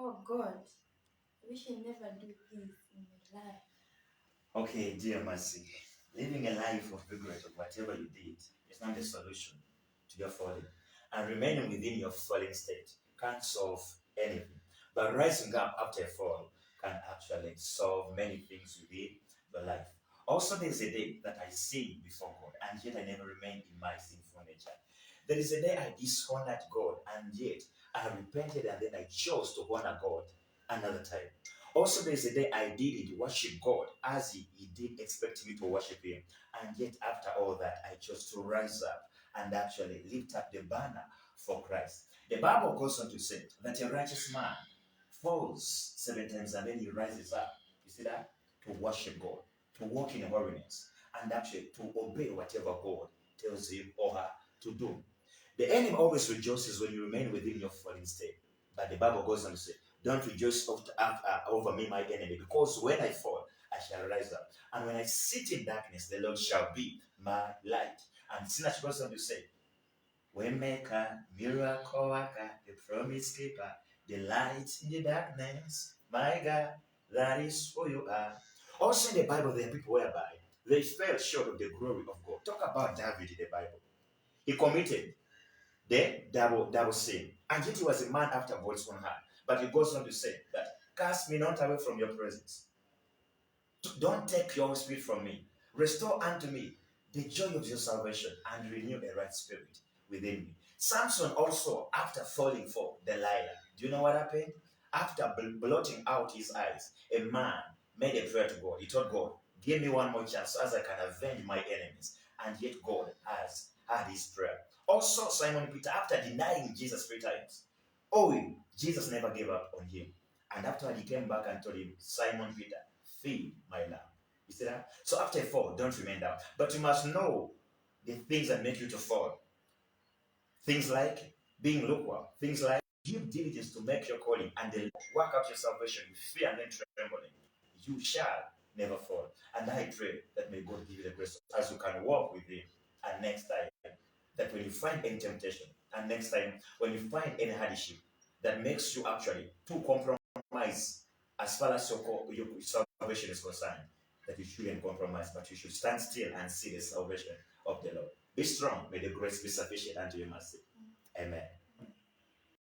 Oh God, we should never do this in my life. Okay, dear Mercy, living a life of regret of whatever you did is not the solution to your falling. And remaining within your falling state can't solve anything. But rising up after a fall can actually solve many things within your life. Also, there's a day that I sinned before God, and yet I never remained in my sinful nature. There is a day I dishonored God, and yet I repented, and then I chose to honor God another time. Also, there's a day I didn't worship God as he did expect me to worship Him. And yet, after all that, I chose to rise up and actually lift up the banner for Christ. The Bible goes on to say that a righteous man falls 7 times and then he rises up. You see that? To worship God, to walk in holiness, and actually to obey whatever God tells him or her to do. The enemy always rejoices when you remain within your fallen state. But the Bible goes on to say, don't rejoice over me, my enemy, because when I fall, I shall rise up. And when I sit in darkness, the Lord shall be my light. And Sinach goes on to say, Waymaker, miracle worker, the promise keeper, the light in the darkness, my God, that is who you are. Also in the Bible, there are people whereby they fell short of the glory of God. Talk about David in the Bible. He committed the double sin. And yet he was a man after God's own heart. But he goes on to say that, cast me not away from your presence. Don't take your spirit from me. Restore unto me the joy of your salvation and renew a right spirit within me. Samson also, after falling for Delilah, do you know what happened? After blotting out his eyes, a man made a prayer to God. He told God, give me one more chance so as I can avenge my enemies. And yet God has had his prayer. Also, Simon Peter, after denying Jesus 3 times, Jesus never gave up on him. And after he came back and told him, Simon Peter, feed my lamb. You see that? So after a fall, don't remain down. But you must know the things that make you to fall. Things like being lukewarm. Things like give diligence to make your calling and then work out your salvation with fear and then trembling. You shall never fall. And I pray that may God give you the grace as you can walk with Him. And next time, that when you find any temptation, and next time, when you find any hardship that makes you actually to compromise as far as your salvation is concerned, that you shouldn't compromise, but you should stand still and see the salvation of the Lord. Be strong. May the grace be sufficient unto your mercy. Amen.